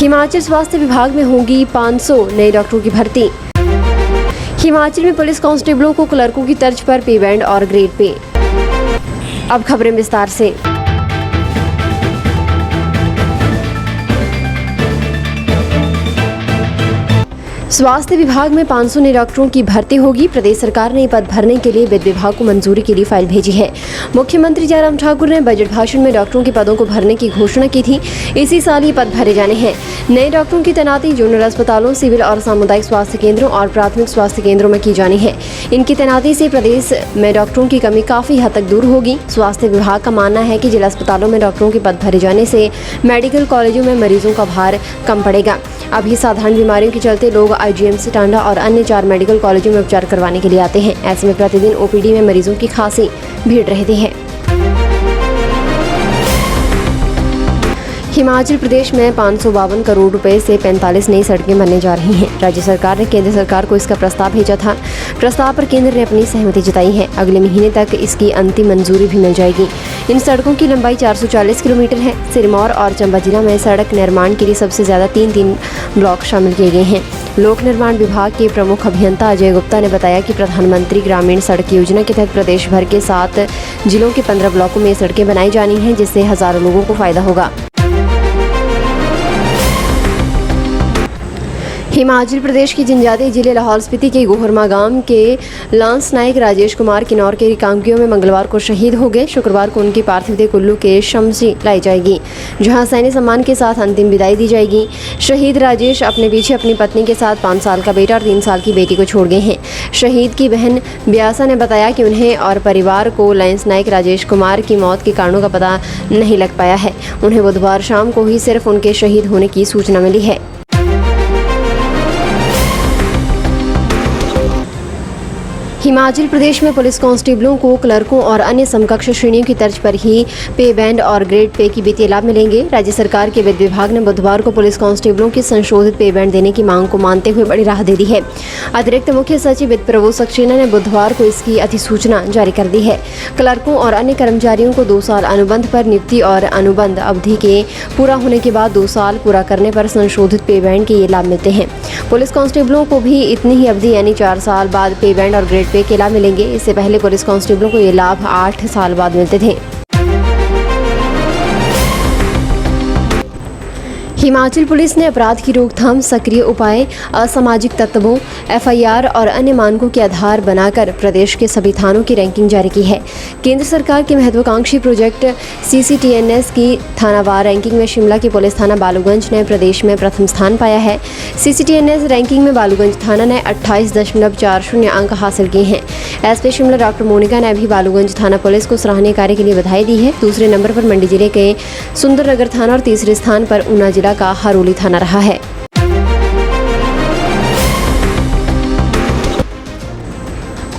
हिमाचल स्वास्थ्य विभाग में होगी 500 नए डॉक्टरों की भर्ती। हिमाचल में पुलिस कांस्टेबलों को क्लर्कों की तर्ज पर पे बैंड और ग्रेड पे। अब खबरें विस्तार से। स्वास्थ्य विभाग में 500 नए डॉक्टरों की भर्ती होगी। प्रदेश सरकार ने पद भरने के लिए वित्त विभाग को मंजूरी के लिए फाइल भेजी है। मुख्यमंत्री जयराम ठाकुर ने बजट भाषण में डॉक्टरों के पदों को भरने की घोषणा की थी। इसी साल ये पद भरे जाने हैं। नए डॉक्टरों की तैनाती जोनल अस्पतालों, सिविल और सामुदायिक स्वास्थ्य केंद्रों और प्राथमिक स्वास्थ्य केंद्रों में की जानी है। इनकी तैनाती से प्रदेश में डॉक्टरों की कमी काफी हद तक दूर होगी। स्वास्थ्य विभाग का मानना है कि जिला अस्पतालों में डॉक्टरों के पद भरे जाने से मेडिकल कॉलेजों में मरीजों का भार कम पड़ेगा। अभी साधारण बीमारियों के चलते लोग IGMC, टांडा और अन्य 4 मेडिकल कॉलेजों में उपचार करवाने के लिए आते हैं। ऐसे में प्रतिदिन OPD में मरीजों की खासी भीड़ रहती है। हिमाचल प्रदेश में 552 करोड़ रुपए से 45 नई सड़कें बनने जा रही हैं। राज्य सरकार ने केंद्र सरकार को इसका प्रस्ताव भेजा था। प्रस्ताव पर केंद्र ने अपनी सहमति जताई है। अगले महीने तक इसकी अंतिम मंजूरी भी मिल जाएगी। इन सड़कों की लंबाई 440 किलोमीटर है। सिरमौर और चंबा जिला में सड़क निर्माण के लिए सबसे ज्यादा 3 ब्लॉक शामिल किए गए हैं। लोक निर्माण विभाग के प्रमुख अभियंता अजय गुप्ता ने बताया कि प्रधानमंत्री ग्रामीण सड़क योजना के तहत प्रदेश भर के 7 जिलों के 15 ब्लॉकों में सड़कें बनाई जानी हैं, जिससे हजारों लोगों को फायदा होगा। हिमाचल प्रदेश के जनजातीय जिले लाहौल स्पीति के गोहरमा गांव के लांस नायक राजेश कुमार किन्नौर के रिकांगियों में मंगलवार को शहीद हो गए। शुक्रवार को उनकी पार्थिव देह कुल्लू के शमसी लाई जाएगी, जहां सैन्य सम्मान के साथ अंतिम विदाई दी जाएगी। शहीद राजेश अपने पीछे अपनी पत्नी के साथ 5 साल का बेटा और 3 साल की बेटी को छोड़ गए हैं। शहीद की बहन ब्यासा ने बताया कि उन्हें और परिवार को लांस नायक राजेश कुमार की मौत के कारणों का पता नहीं लग पाया है। उन्हें बुधवार शाम को ही सिर्फ उनके शहीद होने की सूचना मिली है। हिमाचल प्रदेश में पुलिस कांस्टेबलों को क्लर्कों और अन्य समकक्ष श्रेणियों की तर्ज पर ही पे बैंड और ग्रेड पे की वित्तीय लाभ मिलेंगे। राज्य सरकार के वित्त विभाग ने बुधवार को पुलिस कांस्टेबलों की संशोधित पे बैंड देने की मांग को मानते हुए बड़ी राहत दे दी है। अतिरिक्त मुख्य सचिव वित्त प्रभु सक्सेना ने बुधवार को इसकी अधिसूचना जारी कर दी है। क्लर्कों और अन्य कर्मचारियों को 2 साल अनुबंध पर नियुक्ति और अनुबंध अवधि के पूरा होने के बाद 2 साल पूरा करने पर संशोधित पे बैंड के ये लाभ मिलते हैं। पुलिस कांस्टेबलों को भी इतनी ही अवधि यानी 4 साल बाद पे बैंड और ग्रेड पे के लाभ मिलेंगे। इससे पहले पुलिस कांस्टेबलों को ये लाभ 8 साल बाद मिलते थे। हिमाचल पुलिस ने अपराध की रोकथाम, सक्रिय उपाय, असामाजिक तत्वों, FIR और अन्य मानकों के आधार बनाकर प्रदेश के सभी थानों की रैंकिंग जारी की है। केंद्र सरकार के महत्वाकांक्षी प्रोजेक्ट CCTNS की थानावार रैंकिंग में शिमला के पुलिस थाना बालूगंज ने प्रदेश में प्रथम स्थान पाया है। CCTNS रैंकिंग में बालूगंज थाना ने 28.40 अंक हासिल किए हैं। SP शिमला डॉक्टर मोनिका ने भी बालूगंज थाना पुलिस को सराहनीय कार्य के लिए बधाई दी है। दूसरे नंबर पर मंडी जिले के सुंदरनगर थाना और तीसरे स्थान पर ऊना जिला का हरोली थाना रहा है।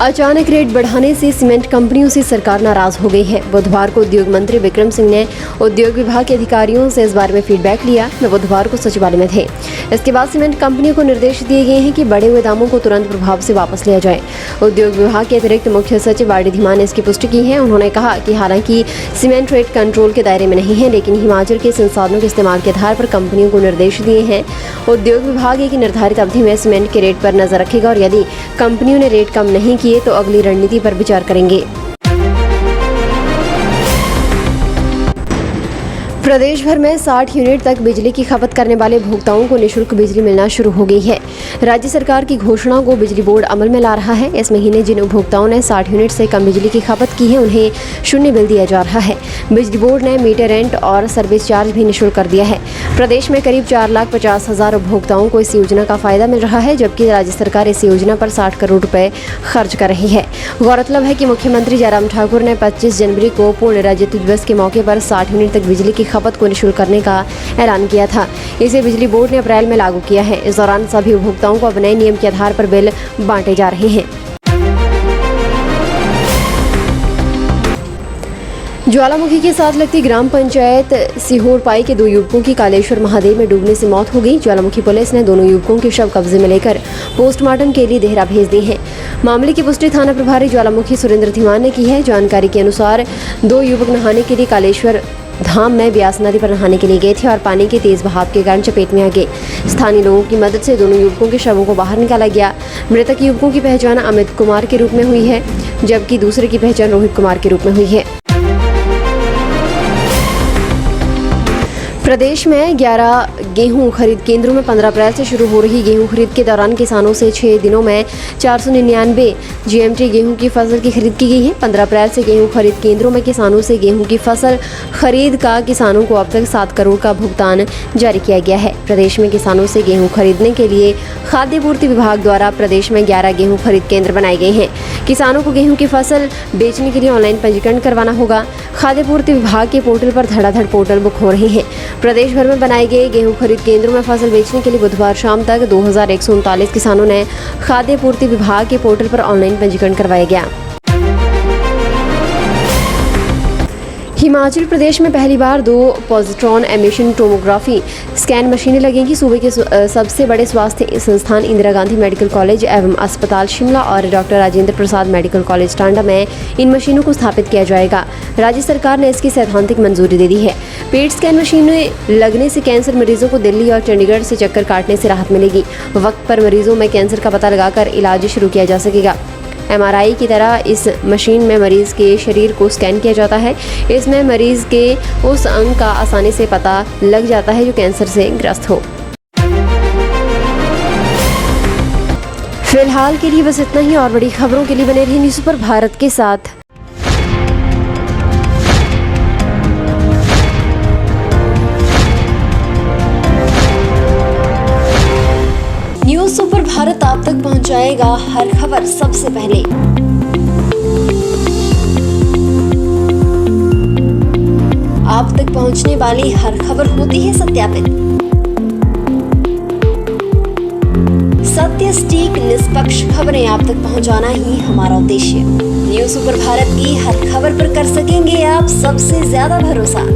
अचानक रेट बढ़ाने से सीमेंट कंपनियों से सरकार नाराज हो गई है। बुधवार को उद्योग मंत्री विक्रम सिंह ने उद्योग विभाग के अधिकारियों से इस बारे में फीडबैक लिया। वे बुधवार को सचिवालय में थे। इसके बाद सीमेंट कंपनियों को निर्देश दिए गए हैं कि बढ़े हुए दामों को तुरंत प्रभाव से वापस लिया जाए। उद्योग विभाग के अतिरिक्त मुख्य सचिव RD धीमान ने इसकी पुष्टि की है। उन्होंने कहा कि हालांकि सीमेंट रेट कंट्रोल के दायरे में नहीं है, लेकिन हिमाचल के संसाधनों के इस्तेमाल के आधार पर कंपनियों को निर्देश दिए हैं। उद्योग विभाग एक निर्धारित अवधि में सीमेंट के रेट पर नजर रखेगा और यदि कंपनियों ने रेट कम नहीं किए तो अगली रणनीति पर विचार करेंगे। प्रदेश भर में 60 यूनिट तक बिजली की खपत करने वाले उपभोक्ताओं को निःशुल्क बिजली मिलना शुरू हो गई है। राज्य सरकार की घोषणा को बिजली बोर्ड अमल में ला रहा है। इस महीने जिन उपभोक्ताओं ने 60 यूनिट से कम बिजली की खपत की है, उन्हें शून्य बिल दिया जा रहा है। बिजली बोर्ड ने मीटर रेंट और सर्विस चार्ज भी निःशुल्क कर दिया है। प्रदेश में करीब 4,50,000 उपभोक्ताओं को इस योजना का फायदा मिल रहा है, जबकि राज्य सरकार इस योजना पर 60 करोड़ रुपए खर्च कर रही है। गौरतलब है कि मुख्यमंत्री जयराम ठाकुर ने 25 जनवरी को पूर्ण राज्यत्व दिवस के मौके पर 60 यूनिट तक बिजली की खपत को निःशुल्क करने का ऐलान किया था। इसे बिजली बोर्ड ने अप्रैल में लागू किया है। इस दौरान सभी उपभोक्ताओं को अब नए नियम के आधार पर बिल बांटे जा रहे हैं। ज्वालामुखी के साथ लगती ग्राम पंचायत सिहोरपाई के 2 युवकों की कालेश्वर महादेव में डूबने से मौत हो गई। ज्वालामुखी पुलिस ने दोनों युवकों के शव कब्जे में लेकर पोस्टमार्टम के लिए देहरा भेज दिए हैं। मामले की पुष्टि थाना प्रभारी ज्वालामुखी सुरेंद्र धीमान ने की है। जानकारी के अनुसार 2 युवक नहाने के लिए कालेश्वर धाम में ब्यास नदी पर नहाने के लिए गए थे और पानी के तेज बहाव के कारण चपेट में आ गए। स्थानीय लोगों की मदद से दोनों युवकों के शवों को बाहर निकाला गया। मृतक युवकों की पहचान अमित कुमार के रूप में हुई है, जबकि दूसरे की पहचान रोहित कुमार के रूप में हुई है। प्रदेश में 11 गेहूं खरीद केंद्रों में 15 अप्रैल से शुरू हो रही गेहूं खरीद के दौरान किसानों से 6 दिनों में 499 जीएमटी गेहूं की फसल की खरीद की गई है। 15 अप्रैल से गेहूं खरीद केंद्रों में किसानों से गेहूं की फसल खरीद का किसानों को अब तक 7 करोड़ का भुगतान जारी किया गया है। प्रदेश में किसानों से गेहूं खरीदने के लिए खाद्य पूर्ति विभाग द्वारा प्रदेश में 11 गेहूं खरीद केंद्र बनाए गए हैं। किसानों को गेहूं की फसल बेचने के लिए ऑनलाइन पंजीकरण करवाना होगा। खाद्य पूर्ति विभाग के पोर्टल पर धड़ाधड़ पोर्टल बुक हो रहे हैं। प्रदेश भर में बनाए गए गेहूं खरीद केंद्रों में फसल बेचने के लिए बुधवार शाम तक 2139 किसानों ने खाद्य पूर्ति विभाग के पोर्टल पर ऑनलाइन पंजीकरण करवाया गया। हिमाचल प्रदेश में पहली बार 2 पॉजिट्रॉन एमिशन टोमोग्राफी स्कैन मशीनें लगेंगी। सूबे के सबसे बड़े स्वास्थ्य संस्थान इंदिरा गांधी मेडिकल कॉलेज एवं अस्पताल शिमला और doctor Rajendra Prasad medical college Tanda में इन मशीनों को स्थापित किया जाएगा। राज्य सरकार ने इसकी सैद्धांतिक मंजूरी दे दी है। पेट स्कैन मशीनें लगने से कैंसर मरीजों को दिल्ली और चंडीगढ़ से चक्कर काटने से राहत मिलेगी। वक्त पर मरीजों में कैंसर का पता लगाकर इलाज शुरू किया जा सकेगा। MRI की तरह इस मशीन में मरीज के शरीर को स्कैन किया जाता है। इसमें मरीज के उस अंग का आसानी से पता लग जाता है जो कैंसर से ग्रस्त हो। फिलहाल के लिए बस इतना ही। और बड़ी खबरों के लिए बने रहिए न्यूज़ सुपर भारत के साथ। न्यूज़ सुपर भारत आप तक पहुंचाएगा हर खबर सबसे पहले। आप तक पहुंचने वाली हर खबर होती है सत्यापित। सत्य, सटीक, निष्पक्ष खबरें आप तक पहुंचाना ही हमारा उद्देश्य। न्यूज़ सुपर भारत की हर खबर पर कर सकेंगे आप सबसे ज्यादा भरोसा।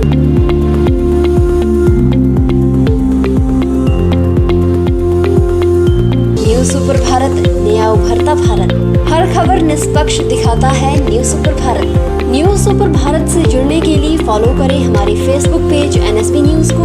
न्यूज़ सुपर भारत, नया उभरता भारत। हर खबर निष्पक्ष दिखाता है news super Bharat. News super Bharat से जुड़ने के लिए फॉलो करें हमारे फेसबुक पेज NSB न्यूज़ को।